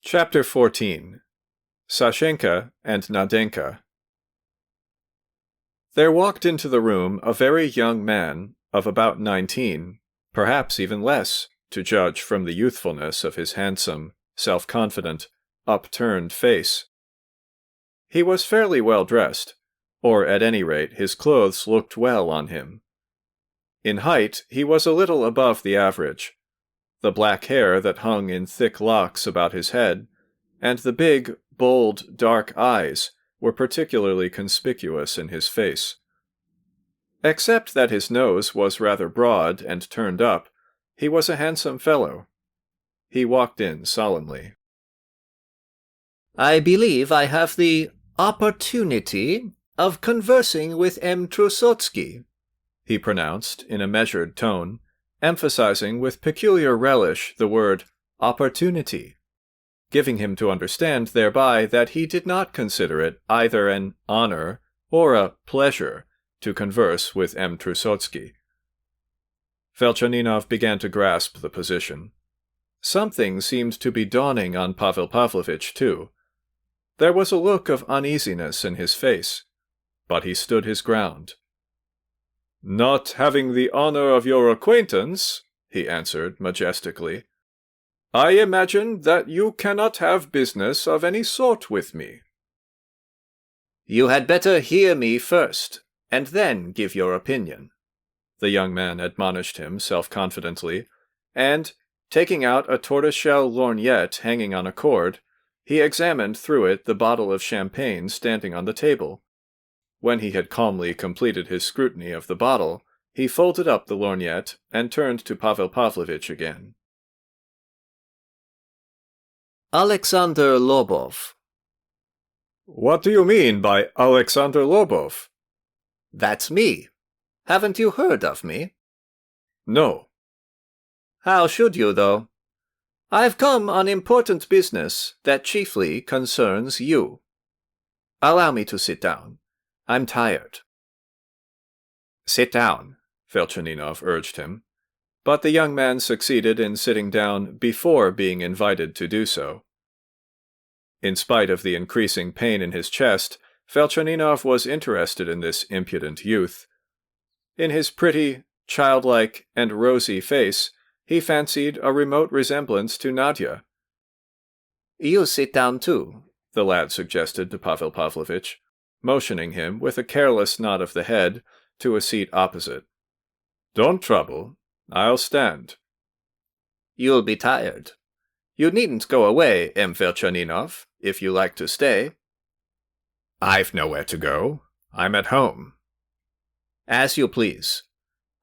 Chapter 14. Sashenka and Nadenka. There walked into the room a very young man of about 19, perhaps even less, to judge from the youthfulness of his handsome, self-confident, upturned face. He was fairly well dressed, or at any rate his clothes looked well on him. In height he was a little above the average. The black hair that hung in thick locks about his head, and the big, bold, dark eyes were particularly conspicuous in his face. Except that his nose was rather broad and turned up, he was a handsome fellow. He walked in solemnly. "I believe I have the opportunity of conversing with M. Trusotsky," he pronounced in a measured tone, emphasizing with peculiar relish the word opportunity, giving him to understand thereby that he did not consider it either an honor or a pleasure to converse with M. Trusotsky. Velchaninov began to grasp the position. Something seemed to be dawning on Pavel Pavlovitch, too. There was a look of uneasiness in his face, but he stood his ground. "Not having the honor of your acquaintance," he answered majestically, "I imagine that you cannot have business of any sort with me." "You had better hear me first, and then give your opinion," the young man admonished him self-confidently, and, taking out a tortoiseshell lorgnette hanging on a cord, he examined through it the bottle of champagne standing on the table. When he had calmly completed his scrutiny of the bottle, he folded up the lorgnette and turned to Pavel Pavlovitch again. "Alexander Lobov." "What do you mean by Alexander Lobov?" "That's me. Haven't you heard of me?" "No." "How should you, though? I've come on important business that chiefly concerns you. Allow me to sit down. I'm tired." "Sit down," Velchaninov urged him, but the young man succeeded in sitting down before being invited to do so. In spite of the increasing pain in his chest, Velchaninov was interested in this impudent youth. In his pretty, childlike, and rosy face, he fancied a remote resemblance to Nadia. "You sit down too," the lad suggested to Pavel Pavlovitch, motioning him with a careless nod of the head to a seat opposite. "Don't trouble. I'll stand." "You'll be tired. You needn't go away, M. Velchaninov, if you like to stay." "I've nowhere to go. I'm at home." "As you please.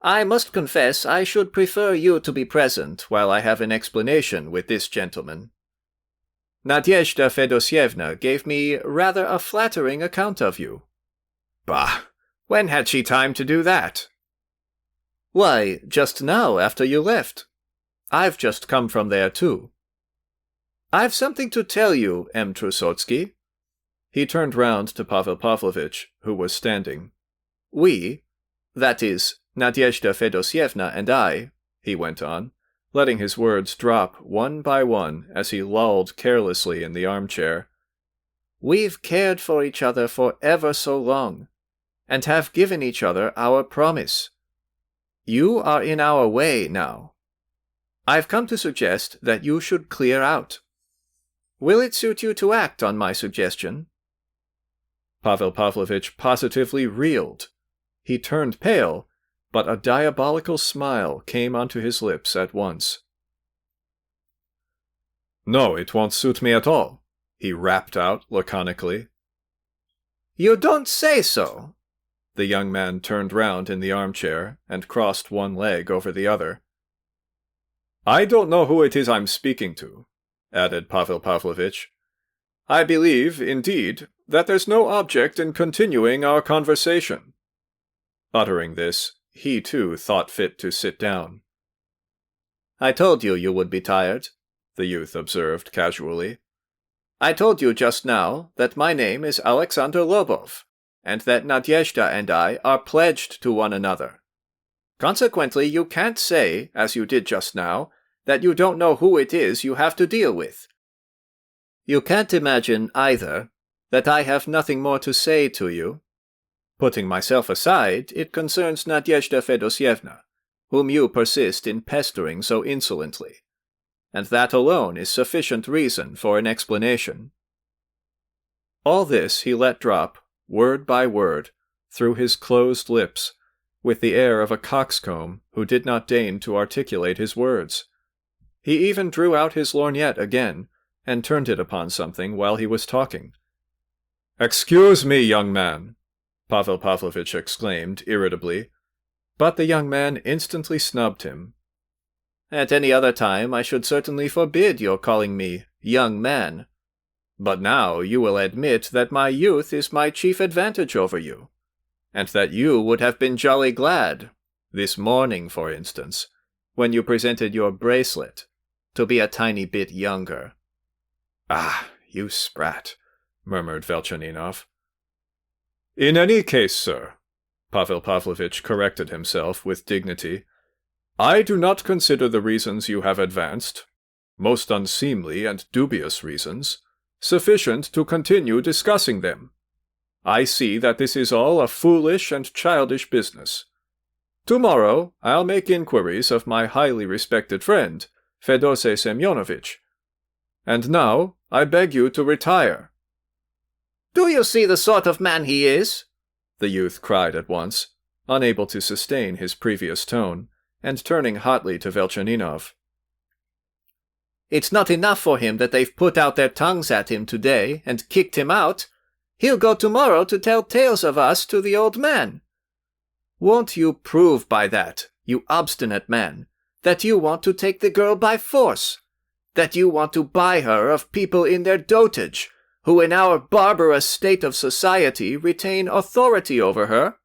I must confess I should prefer you to be present while I have an explanation with this gentleman. Nadezhda Fedosyevna gave me rather a flattering account of you." "Bah! When had she time to do that?" "Why, just now after you left. I've just come from there too. I've something to tell you, M. Trusotsky." He turned round to Pavel Pavlovitch, who was standing. "We, that is, Nadezhda Fedosyevna and I," he went on, letting his words drop one by one as he lolled carelessly in the armchair. "We've cared for each other for ever so long, and have given each other our promise. You are in our way now. I've come to suggest that you should clear out. Will it suit you to act on my suggestion?" Pavel Pavlovitch positively reeled. He turned pale, but a diabolical smile came onto his lips at once. "No, it won't suit me at all," he rapped out laconically. "You don't say so!" The young man turned round in the armchair and crossed one leg over the other. "I don't know who it is I'm speaking to," added Pavel Pavlovitch. "I believe, indeed, that there's no object in continuing our conversation." Uttering this, he too thought fit to sit down. "I told you you would be tired," the youth observed casually. "I told you just now that my name is Alexander Lobov, and that Nadezhda and I are pledged to one another. Consequently, you can't say, as you did just now, that you don't know who it is you have to deal with. You can't imagine, either, that I have nothing more to say to you. Putting myself aside, it concerns Nadyezhda Fedosyevna, whom you persist in pestering so insolently, and that alone is sufficient reason for an explanation." All this he let drop, word by word, through his closed lips, with the air of a coxcomb who did not deign to articulate his words. He even drew out his lorgnette again, and turned it upon something while he was talking. "Excuse me, young man," Pavel Pavlovitch exclaimed irritably, but the young man instantly snubbed him. "At any other time I should certainly forbid your calling me young man. But now you will admit that my youth is my chief advantage over you, and that you would have been jolly glad, this morning for instance, when you presented your bracelet, to be a tiny bit younger." "Ah, you sprat," murmured Velchaninov. "In any case, sir," Pavel Pavlovitch corrected himself with dignity, "I do not consider the reasons you have advanced, most unseemly and dubious reasons, sufficient to continue discussing them. I see that this is all a foolish and childish business. Tomorrow I'll make inquiries of my highly respected friend, Fedosey Semyonovitch. And now I beg you to retire." "Do you see the sort of man he is?" the youth cried at once, unable to sustain his previous tone, and turning hotly to Velchaninov. "It's not enough for him that they've put out their tongues at him today and kicked him out. He'll go tomorrow to tell tales of us to the old man. Won't you prove by that, you obstinate man, that you want to take the girl by force? That you want to buy her of people in their dotage, who in our barbarous state of society retain authority over her?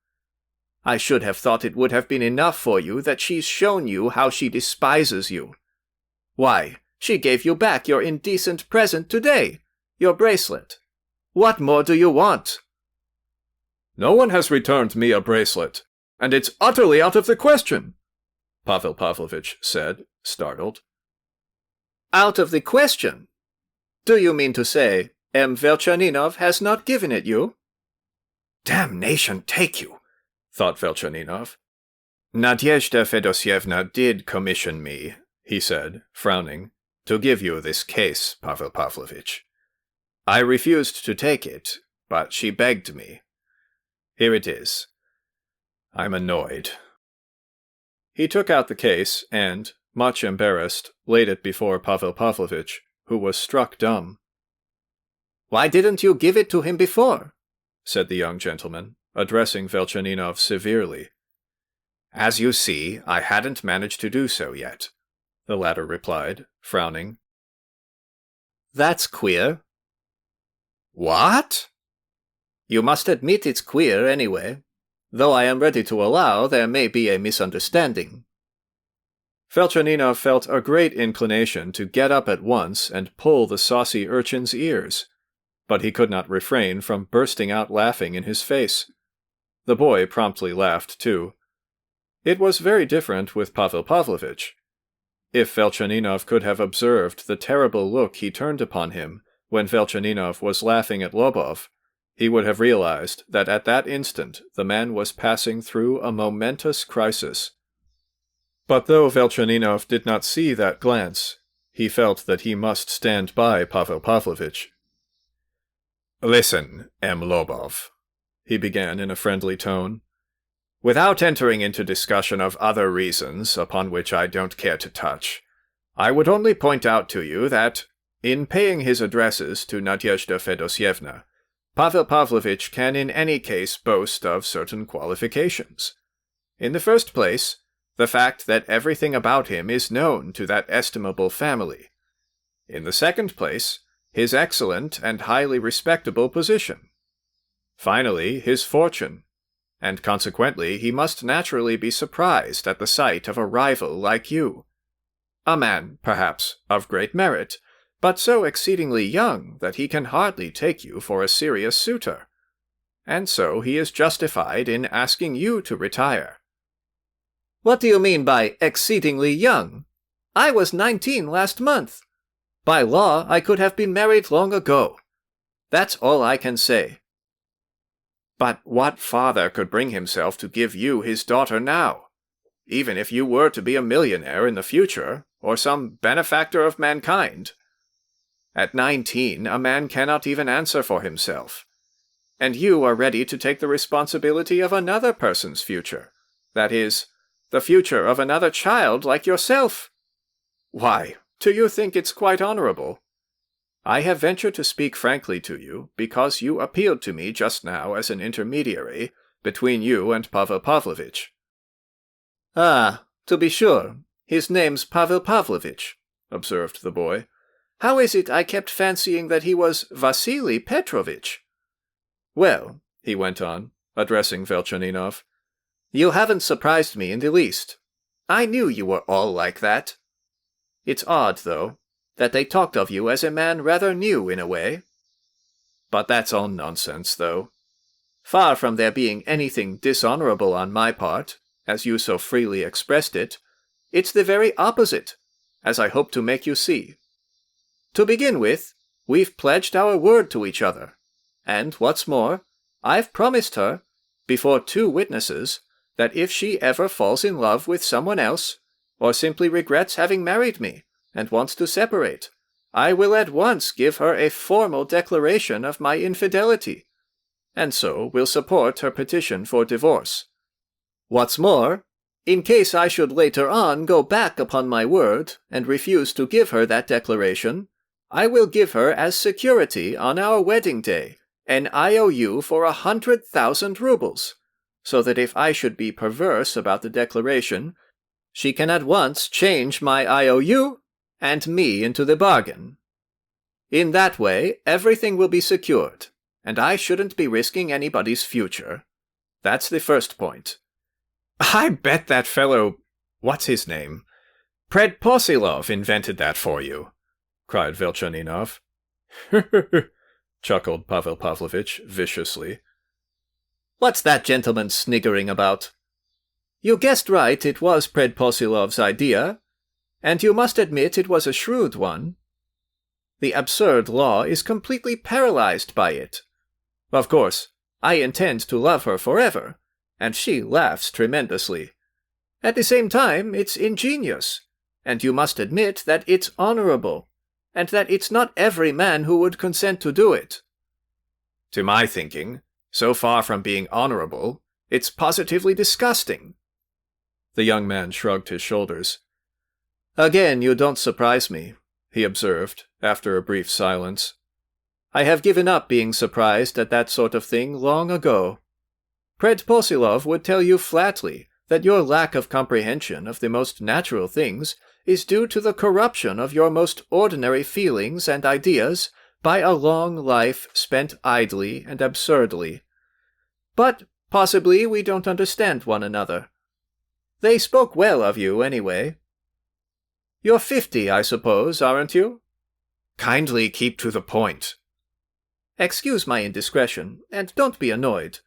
I should have thought it would have been enough for you that she's shown you how she despises you. Why, she gave you back your indecent present today, your bracelet. What more do you want?" "No one has returned me a bracelet, and it's utterly out of the question," Pavel Pavlovitch said, startled. "Out of the question? Do you mean to say M. Velchaninov has not given it you?" "Damnation take you," thought Velchaninov. "Nadyezhda Fedosyevna did commission me," he said, frowning, "to give you this case, Pavel Pavlovitch. I refused to take it, but she begged me. Here it is. I'm annoyed." He took out the case and, much embarrassed, laid it before Pavel Pavlovitch, who was struck dumb. "Why didn't you give it to him before?" said the young gentleman, addressing Velchaninov severely. "As you see, I hadn't managed to do so yet," the latter replied, frowning. "That's queer." "What?" "You must admit it's queer, anyway, though I am ready to allow there may be a misunderstanding." Velchaninov felt a great inclination to get up at once and pull the saucy urchin's ears, but he could not refrain from bursting out laughing in his face. The boy promptly laughed too. It was very different with Pavel Pavlovitch. If Velchaninov could have observed the terrible look he turned upon him when Velchaninov was laughing at Lobov, he would have realized that at that instant the man was passing through a momentous crisis. But though Velchaninov did not see that glance, he felt that he must stand by Pavel Pavlovitch. "Listen, M. Lobov," he began in a friendly tone. "Without entering into discussion of other reasons upon which I don't care to touch, I would only point out to you that, in paying his addresses to Nadyezhda Fedosyevna, Pavel Pavlovitch can in any case boast of certain qualifications. In the first place, the fact that everything about him is known to that estimable family. In the second place, his excellent and highly respectable position. Finally, his fortune, and consequently he must naturally be surprised at the sight of a rival like you. A man, perhaps, of great merit, but so exceedingly young that he can hardly take you for a serious suitor. And so he is justified in asking you to retire." "What do you mean by exceedingly young? I was 19 last month." By law, I could have been married long ago. That's all I can say." "But what father could bring himself to give you his daughter now? Even if you were to be a millionaire in the future, or some benefactor of mankind. At 19, a man cannot even answer for himself. And you are ready to take the responsibility of another person's future. That is, the future of another child like yourself. Why, do you think it's quite honorable? I have ventured to speak frankly to you because you appealed to me just now as an intermediary between you and Pavel Pavlovitch." "Ah, to be sure. His name's Pavel Pavlovitch," observed the boy. "How is it I kept fancying that he was Vasily Petrovitch?" "Well," he went on, addressing Velchaninov, "you haven't surprised me in the least. I knew you were all like that. It's odd, though, that they talked of you as a man rather new in a way. But that's all nonsense, though. Far from there being anything dishonorable on my part, as you so freely expressed it, it's the very opposite, as I hope to make you see. To begin with, we've pledged our word to each other, and what's more, I've promised her, before 2 witnesses, that if she ever falls in love with someone else, or simply regrets having married me, and wants to separate, I will at once give her a formal declaration of my infidelity, and so will support her petition for divorce. What's more, in case I should later on go back upon my word and refuse to give her that declaration, I will give her as security on our wedding day an IOU for 100,000 rubles, so that if I should be perverse about the declaration, she can at once change my IOU and me into the bargain. In that way, everything will be secured, and I shouldn't be risking anybody's future. That's the first point." "I bet that fellow, what's his name, Predposilov invented that for you," cried Velchaninov. chuckled Pavel Pavlovitch viciously. "What's that gentleman sniggering about? You guessed right, it was Predposilov's idea, and you must admit it was a shrewd one. The absurd law is completely paralyzed by it. Of course, I intend to love her forever, and she laughs tremendously. At the same time, it's ingenious, and you must admit that it's honorable, and that it's not every man who would consent to do it." "To my thinking, so far from being honorable, it's positively disgusting." The young man shrugged his shoulders. "Again, you don't surprise me," he observed, after a brief silence. "I have given up being surprised at that sort of thing long ago. Predposilov would tell you flatly that your lack of comprehension of the most natural things is due to the corruption of your most ordinary feelings and ideas by a long life spent idly and absurdly. But possibly we don't understand one another. They spoke well of you, anyway. You're 50, I suppose, aren't you?" "Kindly keep to the point." "Excuse my indiscretion, and don't be annoyed.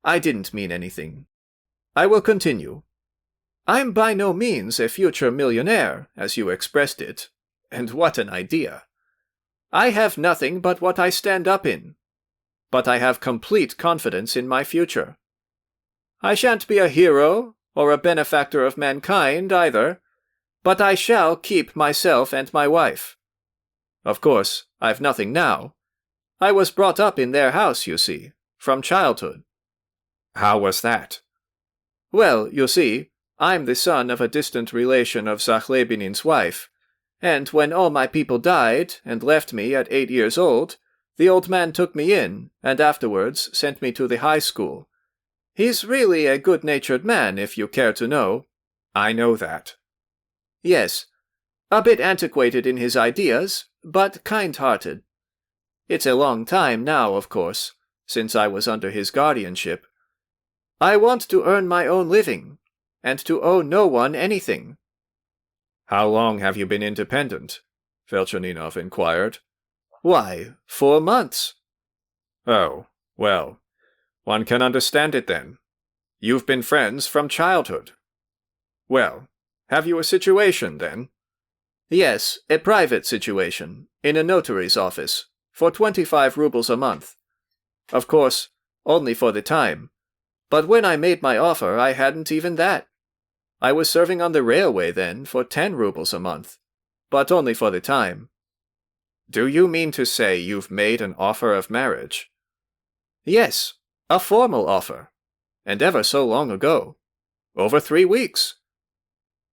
I didn't mean anything. I will continue. I'm by no means a future millionaire, as you expressed it, and what an idea. I have nothing but what I stand up in, but I have complete confidence in my future. I shan't be a hero or a benefactor of mankind either, but I shall keep myself and my wife. Of course, I've nothing now. I was brought up in their house, you see, from childhood." "How was that?" "Well, you see, I'm the son of a distant relation of Zaklebinin's wife, and when all my people died and left me at 8 years old, the old man took me in and afterwards sent me to the high school. He's really a good-natured man, if you care to know." "I know that." "Yes, a bit antiquated in his ideas, but kind-hearted. It's a long time now, of course, since I was under his guardianship. I want to earn my own living, and to owe no one anything." "How long have you been independent?" Velchaninov inquired. "Why, 4 months." "Oh, well, one can understand it then. You've been friends from childhood. Well, have you a situation then?" Yes, a private situation, in a notary's office, for 25 rubles a month. Of course, only for the time. But when I made my offer, I hadn't even that. I was serving on the railway then for 10 rubles a month, but only for the time. Do you mean to say you've made an offer of marriage? Yes, a formal offer. And ever so long ago. Over 3 weeks.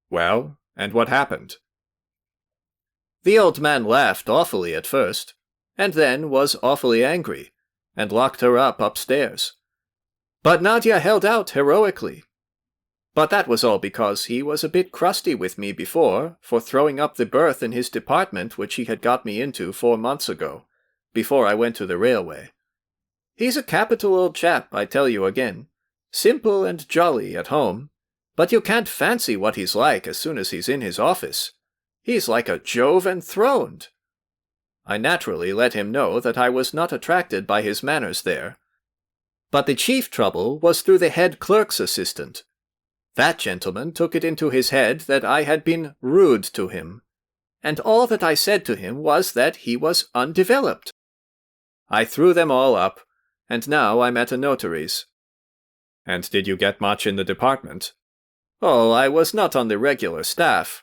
Well, and what happened? The old man laughed awfully at first, and then was awfully angry, and locked her up upstairs. But Nadia held out heroically. But that was all because he was a bit crusty with me before for throwing up the berth in his department which he had got me into 4 months ago, before I went to the railway. He's a capital old chap, I tell you again. Simple and jolly at home, but you can't fancy what he's like as soon as he's in his office. He's like a Jove enthroned. I naturally let him know that I was not attracted by his manners there. But the chief trouble was through the head clerk's assistant. That gentleman took it into his head that I had been rude to him, and all that I said to him was that he was undeveloped. I threw them all up, and now I'm at a notary's. And did you get much in the department? Oh, I was not on the regular staff.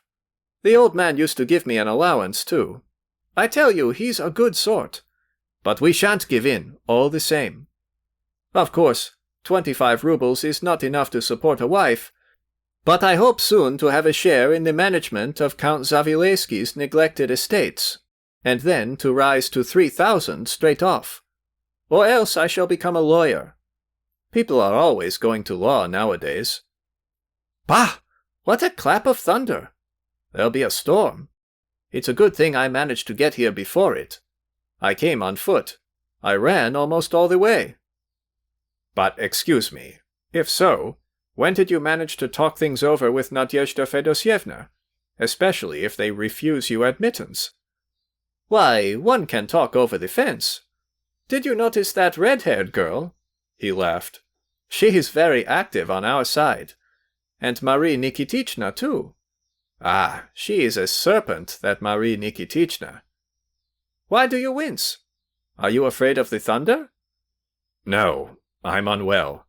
The old man used to give me an allowance, too. I tell you, he's a good sort. But we shan't give in, all the same. Of course, 25 rubles is not enough to support a wife, but I hope soon to have a share in the management of Count Zawileski's neglected estates, and then to rise to 3,000 straight off. Or else I shall become a lawyer. People are always going to law nowadays. Bah! What a clap of thunder! There'll be a storm. It's a good thing I managed to get here before it. I came on foot. I ran almost all the way. But excuse me, if so, when did you manage to talk things over with Nadyezhda Fedosyevna, especially if they refuse you admittance? Why, one can talk over the fence. Did you notice that red-haired girl? He laughed. She's very active on our side. And Marie Nikitichna, too. Ah, she is a serpent, that Marie Nikitichna. Why do you wince? Are you afraid of the thunder? No, I'm unwell.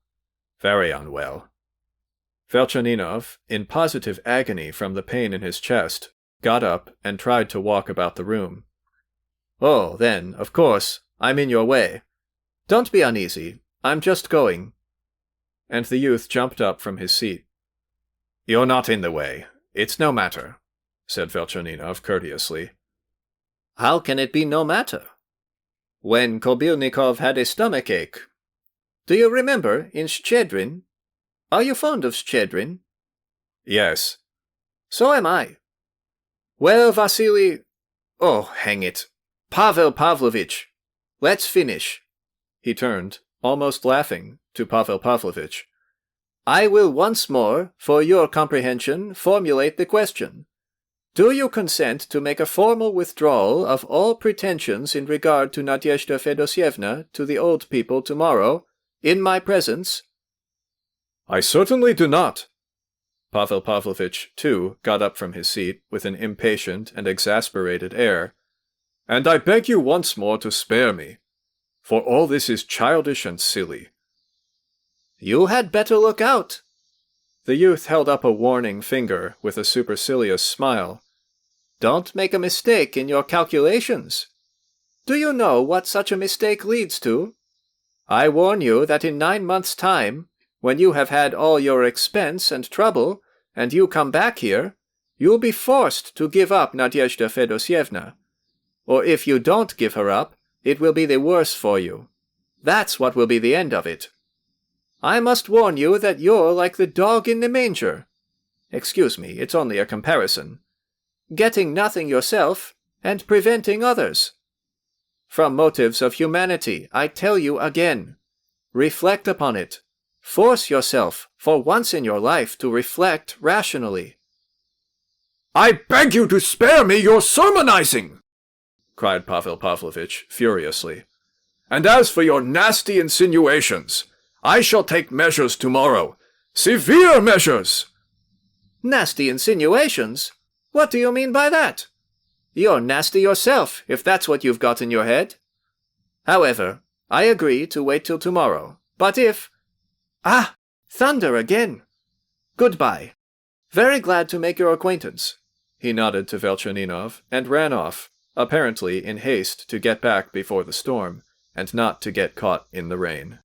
Very unwell. Velchaninov, in positive agony from the pain in his chest, got up and tried to walk about the room. Oh, then, of course, I'm in your way. Don't be uneasy. I'm just going. And the youth jumped up from his seat. You're not in the way. It's no matter, said Velchaninov courteously. How can it be no matter? When Kobilnikov had a stomachache. Do you remember, in Shchedrin? Are you fond of Shchedrin? Yes. So am I. Well, Vasily... Oh, hang it. Pavel Pavlovitch. Let's finish. He turned, almost laughing, to Pavel Pavlovitch. I will once more, for your comprehension, formulate the question. Do you consent to make a formal withdrawal of all pretensions in regard to Nadyezhda Fedosyevna to the old people tomorrow, in my presence? I certainly do not. Pavel Pavlovitch, too, got up from his seat with an impatient and exasperated air. And I beg you once more to spare me, for all this is childish and silly. You had better look out. The youth held up a warning finger with a supercilious smile. Don't make a mistake in your calculations. Do you know what such a mistake leads to? I warn you that in 9 months' time, when you have had all your expense and trouble, and you come back here, you'll be forced to give up Nadyezhda Fedosyevna. Or if you don't give her up, it will be the worse for you. That's what will be the end of it. I must warn you that you're like the dog in the manger. Excuse me, it's only a comparison. Getting nothing yourself, and preventing others. From motives of humanity, I tell you again. Reflect upon it. Force yourself, for once in your life, to reflect rationally. I beg you to spare me your sermonizing! Cried Pavel Pavlovitch furiously. And as for your nasty insinuations, I shall take measures tomorrow. Severe measures! Nasty insinuations? What do you mean by that? You're nasty yourself, if that's what you've got in your head. However, I agree to wait till tomorrow, but if— Ah! Thunder again! Goodbye. Very glad to make your acquaintance. He nodded to Velchaninov and ran off, apparently in haste to get back before the storm, and not to get caught in the rain.